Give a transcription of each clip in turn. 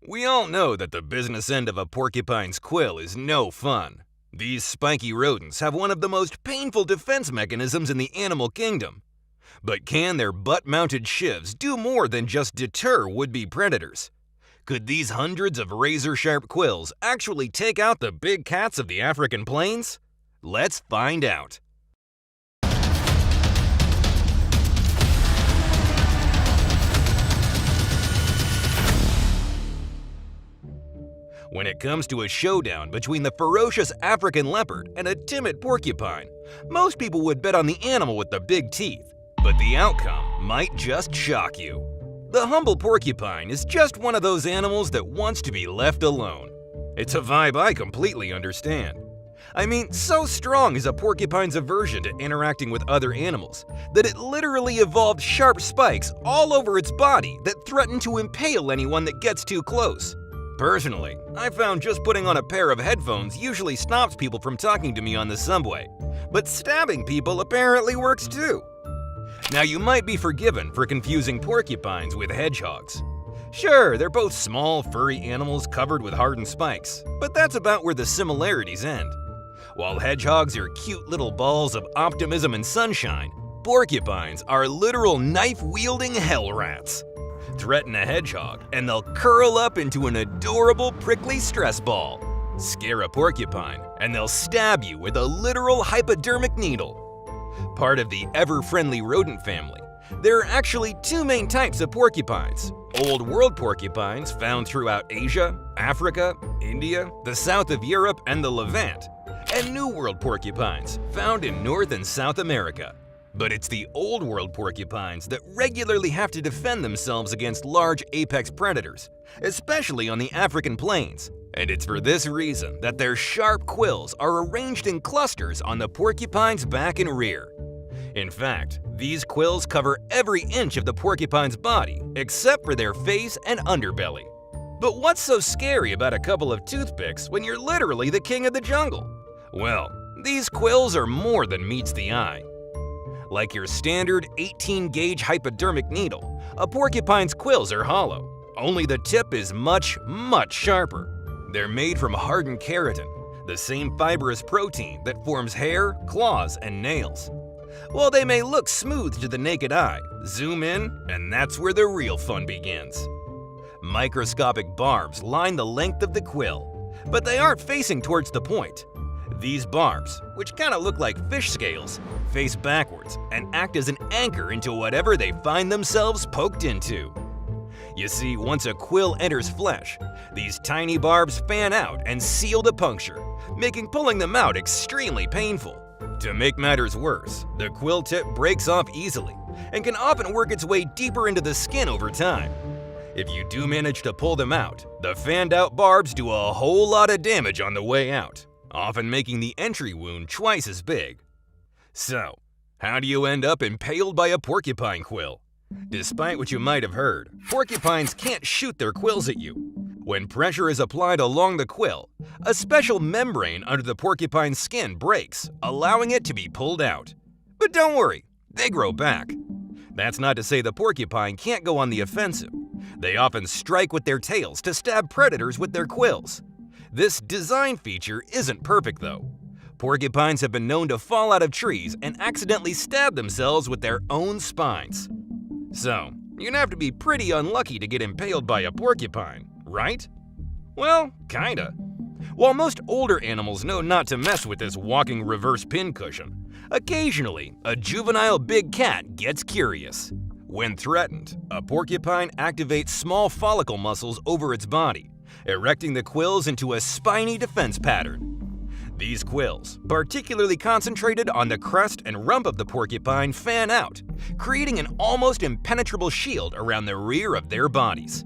We all know that the business end of a porcupine's quill is no fun. These spiky rodents have one of the most painful defense mechanisms in the animal kingdom. But can their butt-mounted shivs do more than just deter would-be predators? Could these hundreds of razor-sharp quills actually take out the big cats of the African plains? Let's find out. When it comes to a showdown between the ferocious African leopard and a timid porcupine, most people would bet on the animal with the big teeth, but the outcome might just shock you. The humble porcupine is just one of those animals that wants to be left alone. It's a vibe I completely understand. I mean, so strong is a porcupine's aversion to interacting with other animals that it literally evolved sharp spikes all over its body that threaten to impale anyone that gets too close. Personally, I found just putting on a pair of headphones usually stops people from talking to me on the subway, but stabbing people apparently works too. Now, you might be forgiven for confusing porcupines with hedgehogs. Sure, they're both small, furry animals covered with hardened spikes, but that's about where the similarities end. While hedgehogs are cute little balls of optimism and sunshine, porcupines are literal knife-wielding hell rats. Threaten a hedgehog, and they'll curl up into an adorable prickly stress ball. Scare a porcupine, and they'll stab you with a literal hypodermic needle. Part of the ever-friendly rodent family, there are actually two main types of porcupines: Old World porcupines found throughout Asia, Africa, India, the south of Europe, and the Levant, and New World porcupines found in North and South America. But it's the Old World porcupines that regularly have to defend themselves against large apex predators, especially on the African plains. And it's for this reason that their sharp quills are arranged in clusters on the porcupine's back and rear. In fact, these quills cover every inch of the porcupine's body except for their face and underbelly. But what's so scary about a couple of toothpicks when you're literally the king of the jungle? Well, these quills are more than meets the eye. Like your standard 18-gauge hypodermic needle, a porcupine's quills are hollow, only the tip is much, much sharper. They're made from hardened keratin, the same fibrous protein that forms hair, claws, and nails. While they may look smooth to the naked eye, zoom in, and that's where the real fun begins. Microscopic barbs line the length of the quill, but they aren't facing towards the point. These barbs, which kind of look like fish scales, face backwards and act as an anchor into whatever they find themselves poked into. You see, once a quill enters flesh, these tiny barbs fan out and seal the puncture, making pulling them out extremely painful. To make matters worse, the quill tip breaks off easily and can often work its way deeper into the skin over time. If you do manage to pull them out, the fanned out barbs do a whole lot of damage on the way out, often making the entry wound twice as big. So, how do you end up impaled by a porcupine quill? Despite what you might have heard, porcupines can't shoot their quills at you. When pressure is applied along the quill, a special membrane under the porcupine's skin breaks, allowing it to be pulled out. But don't worry, they grow back. That's not to say the porcupine can't go on the offensive. They often strike with their tails to stab predators with their quills. This design feature isn't perfect though. Porcupines have been known to fall out of trees and accidentally stab themselves with their own spines. So, you'd have to be pretty unlucky to get impaled by a porcupine, right? Well, kinda. While most older animals know not to mess with this walking reverse pincushion, occasionally a juvenile big cat gets curious. When threatened, a porcupine activates small follicle muscles over its body, erecting the quills into a spiny defense pattern. These quills, particularly concentrated on the crest and rump of the porcupine, fan out, creating an almost impenetrable shield around the rear of their bodies.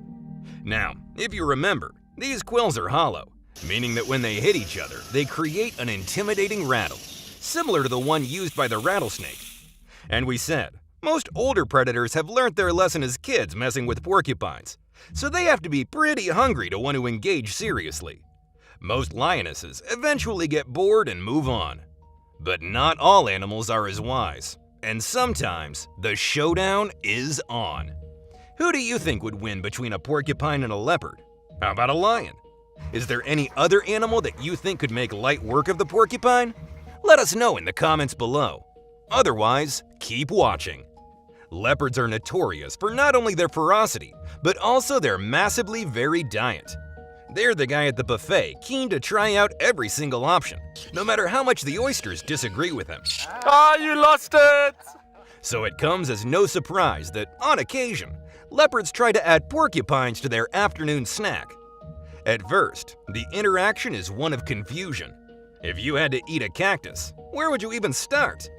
Now, if you remember, these quills are hollow, meaning that when they hit each other, they create an intimidating rattle, similar to the one used by the rattlesnake. And we said, most older predators have learned their lesson as kids messing with porcupines, so they have to be pretty hungry to want to engage seriously. Most lionesses eventually get bored and move on. But not all animals are as wise, and sometimes the showdown is on. Who do you think would win between a porcupine and a leopard? How about a lion? Is there any other animal that you think could make light work of the porcupine? Let us know in the comments below. Otherwise, keep watching. Leopards are notorious for not only their ferocity, but also their massively varied diet. They're the guy at the buffet keen to try out every single option, no matter how much the oysters disagree with him. You lost it! So it comes as no surprise that, on occasion, leopards try to add porcupines to their afternoon snack. At first, the interaction is one of confusion. If you had to eat a cactus, where would you even start?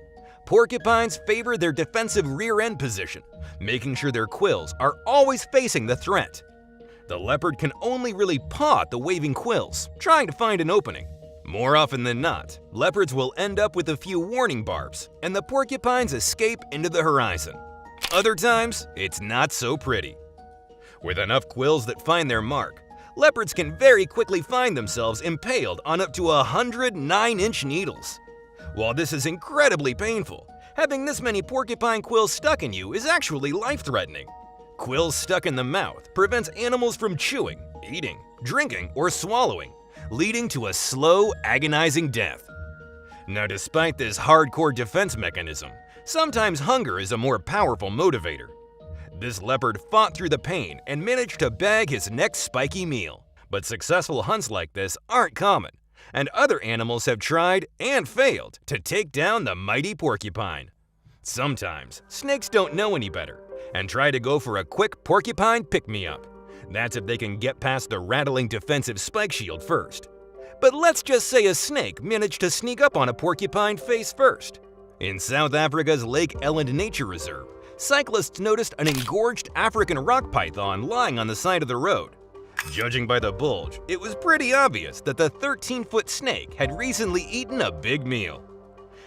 Porcupines favor their defensive rear end position, making sure their quills are always facing the threat. The leopard can only really paw at the waving quills, trying to find an opening. More often than not, leopards will end up with a few warning barbs, and the porcupines escape into the horizon. Other times, it's not so pretty. With enough quills that find their mark, leopards can very quickly find themselves impaled on up to 100 9-inch needles. While this is incredibly painful, having this many porcupine quills stuck in you is actually life-threatening. Quills stuck in the mouth prevents animals from chewing, eating, drinking, or swallowing, leading to a slow, agonizing death. Now, despite this hardcore defense mechanism, sometimes hunger is a more powerful motivator. This leopard fought through the pain and managed to bag his next spiky meal. But successful hunts like this aren't common, and other animals have tried and failed to take down the mighty porcupine. Sometimes, snakes don't know any better and try to go for a quick porcupine pick-me-up. That's if they can get past the rattling defensive spike shield first. But let's just say a snake managed to sneak up on a porcupine face first. In South Africa's Lake Eland Nature Reserve, cyclists noticed an engorged African rock python lying on the side of the road. Judging by the bulge, it was pretty obvious that the 13-foot snake had recently eaten a big meal.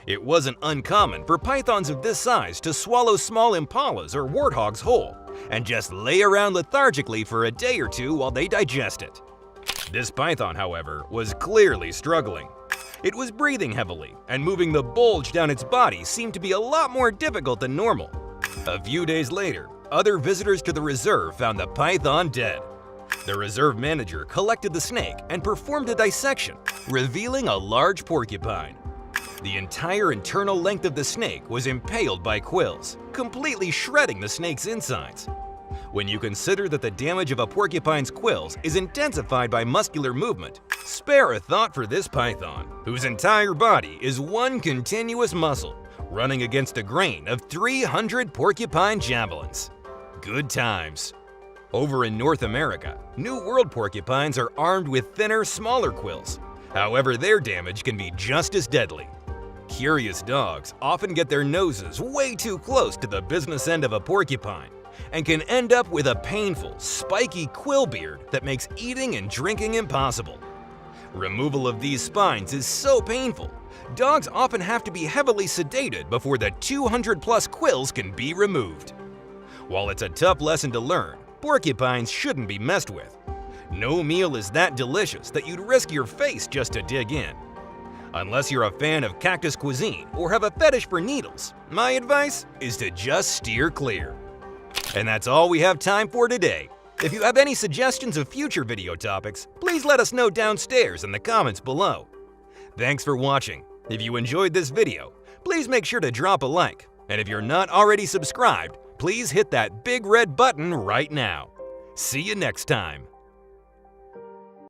It wasn't uncommon for pythons of this size to swallow small impalas or warthogs whole and just lay around lethargically for a day or two while they digest it. This python, however, was clearly struggling. It was breathing heavily, and moving the bulge down its body seemed to be a lot more difficult than normal. A few days later, other visitors to the reserve found the python dead. The reserve manager collected the snake and performed a dissection, revealing a large porcupine. The entire internal length of the snake was impaled by quills, completely shredding the snake's insides. When you consider that the damage of a porcupine's quills is intensified by muscular movement, spare a thought for this python, whose entire body is one continuous muscle, running against a grain of 300 porcupine javelins. Good times. Over in North America, New World porcupines are armed with thinner, smaller quills. However, their damage can be just as deadly. Curious dogs often get their noses way too close to the business end of a porcupine and can end up with a painful, spiky quill beard that makes eating and drinking impossible. Removal of these spines is so painful, dogs often have to be heavily sedated before the 200-plus quills can be removed. While it's a tough lesson to learn, porcupines shouldn't be messed with. No meal is that delicious that you'd risk your face just to dig in. Unless you're a fan of cactus cuisine or have a fetish for needles, my advice is to just steer clear. And that's all we have time for today. If you have any suggestions of future video topics, please let us know downstairs in the comments below. Thanks for watching. If you enjoyed this video, please make sure to drop a like. And if you're not already subscribed, please hit that big red button right now. See you next time.